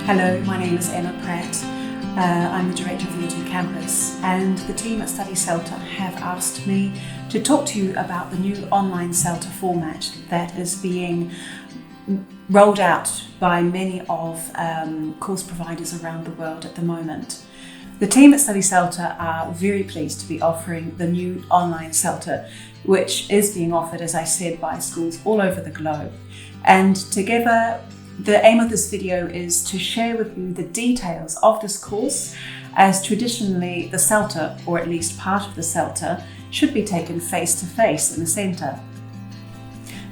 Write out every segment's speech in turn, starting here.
Hello, my name is Emma Pratt. I'm the director of the ELTCampus, and the team at CELTA have asked me to talk to you about the new online CELTA format that is being rolled out by many of course providers around the world at the moment. The team at CELTA are very pleased to be offering the new online CELTA, which is being offered, as I said, by schools all over the globe. And together, the aim of this video is to share with you the details of this course, as traditionally the CELTA, or at least part of the CELTA, should be taken face-to-face in the centre.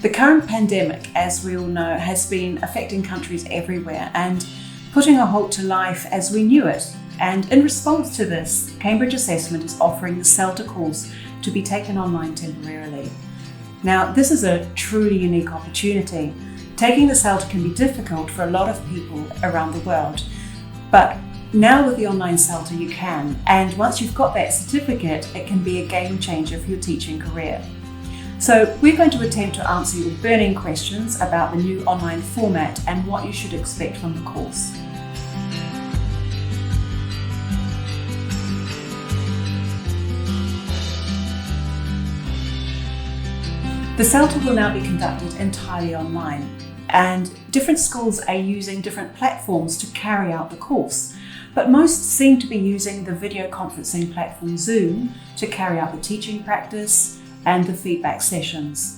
The current pandemic, as we all know, has been affecting countries everywhere and putting a halt to life as we knew it. And in response to this, Cambridge Assessment is offering the CELTA course to be taken online temporarily. Now, this is a truly unique opportunity. Taking the CELTA can be difficult for a lot of people around the world, but now with the online CELTA you can, and once you've got that certificate, it can be a game changer for your teaching career. So we're going to attempt to answer your burning questions about the new online format and what you should expect from the course. The CELTA will now be conducted entirely online, and different schools are using different platforms to carry out the course, but most seem to be using the video conferencing platform Zoom to carry out the teaching practice and the feedback sessions.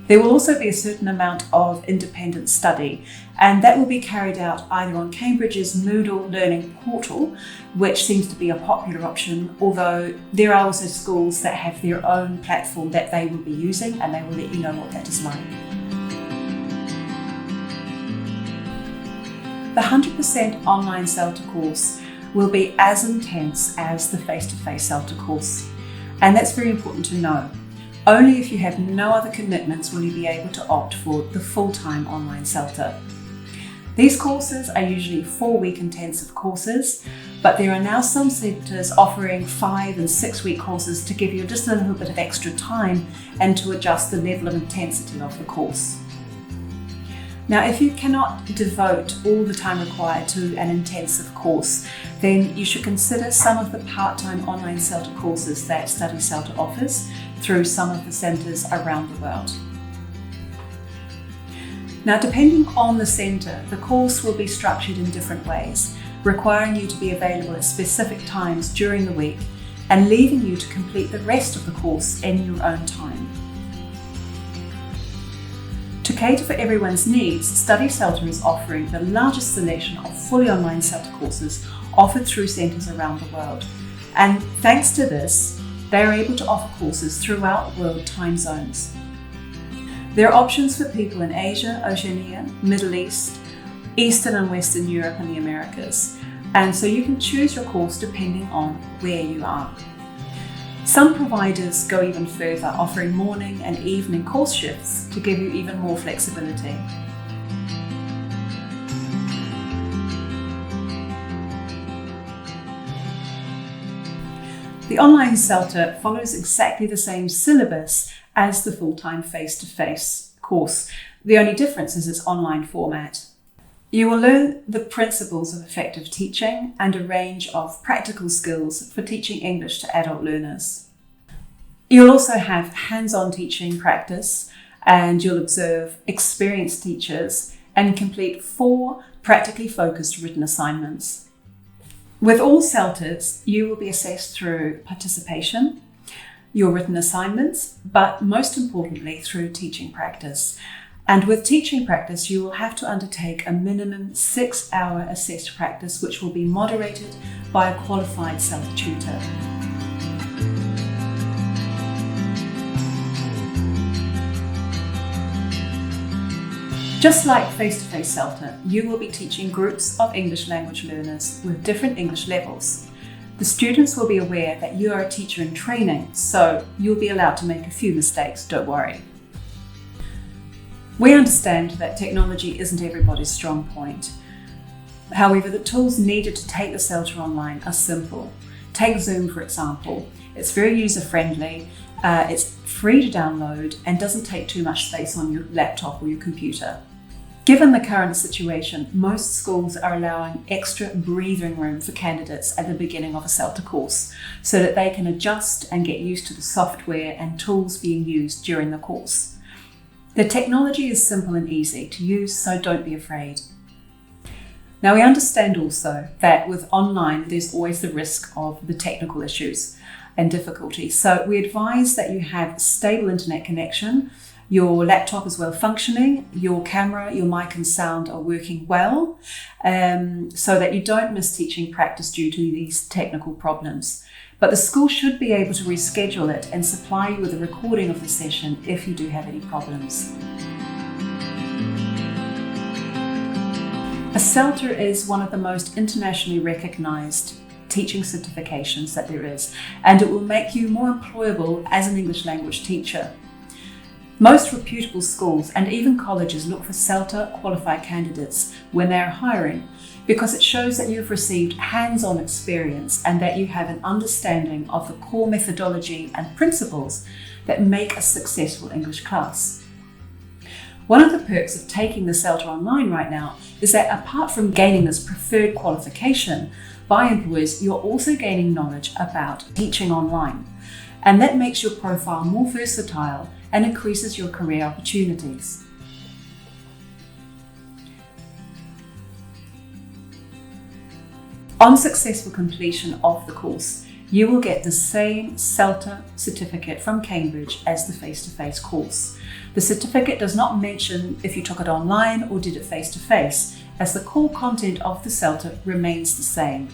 There will also be a certain amount of independent study, and that will be carried out either on Cambridge's Moodle Learning Portal, which seems to be a popular option, although there are also schools that have their own platform that they will be using, and they will let you know what that is like. The 100% online CELTA course will be as intense as the face-to-face CELTA course, and that's very important to know. Only if you have no other commitments will you be able to opt for the full-time online CELTA. These courses are usually 4-week intensive courses, but there are now some centres offering 5- and 6-week courses to give you just a little bit of extra time and to adjust the level of intensity of the course. Now, if you cannot devote all the time required to an intensive course, then you should consider some of the part-time online CELTA courses that CELTA offers through some of the centres around the world. Now, depending on the centre, the course will be structured in different ways, requiring you to be available at specific times during the week and leaving you to complete the rest of the course in your own time. To cater for everyone's needs, CELTA is offering the largest selection of fully online CELTA courses offered through centres around the world. And thanks to this, they are able to offer courses throughout world time zones. There are options for people in Asia, Oceania, Middle East, Eastern and Western Europe and the Americas. And so you can choose your course depending on where you are. Some providers go even further, offering morning and evening course shifts to give you even more flexibility. The online CELTA follows exactly the same syllabus as the full-time face-to-face course. The only difference is its online format. You will learn the principles of effective teaching and a range of practical skills for teaching English to adult learners. You'll also have hands-on teaching practice, and you'll observe experienced teachers and complete 4 practically focused written assignments. With all CELTAs, you will be assessed through participation, your written assignments, but most importantly through teaching practice. And with teaching practice, you will have to undertake a minimum 6-hour assessed practice, which will be moderated by a qualified CELTA tutor. Just like face-to-face CELTA, you will be teaching groups of English language learners with different English levels. The students will be aware that you are a teacher in training, so you'll be allowed to make a few mistakes, don't worry. We understand that technology isn't everybody's strong point. However, the tools needed to take the CELTA online are simple. Take Zoom, for example. It's very user-friendly, it's free to download and doesn't take too much space on your laptop or your computer. Given the current situation, most schools are allowing extra breathing room for candidates at the beginning of a CELTA course so that they can adjust and get used to the software and tools being used during the course. The technology is simple and easy to use, so don't be afraid. Now, we understand also that with online, there's always the risk of the technical issues and difficulties. So we advise that you have a stable internet connection, your laptop is well functioning, your camera, your mic and sound are working well, so that you don't miss teaching practice due to these technical problems. But the school should be able to reschedule it and supply you with a recording of the session if you do have any problems. A CELTA is one of the most internationally recognised teaching certifications that there is, and it will make you more employable as an English language teacher. Most reputable schools and even colleges look for CELTA qualified candidates when they are hiring, because it shows that you've received hands-on experience and that you have an understanding of the core methodology and principles that make a successful English class. One of the perks of taking the CELTA online right now is that apart from gaining this preferred qualification by employers, you're also gaining knowledge about teaching online. And that makes your profile more versatile and increases your career opportunities. On successful completion of the course, you will get the same CELTA certificate from Cambridge as the face-to-face course. The certificate does not mention if you took it online or did it face-to-face, as the core content of the CELTA remains the same.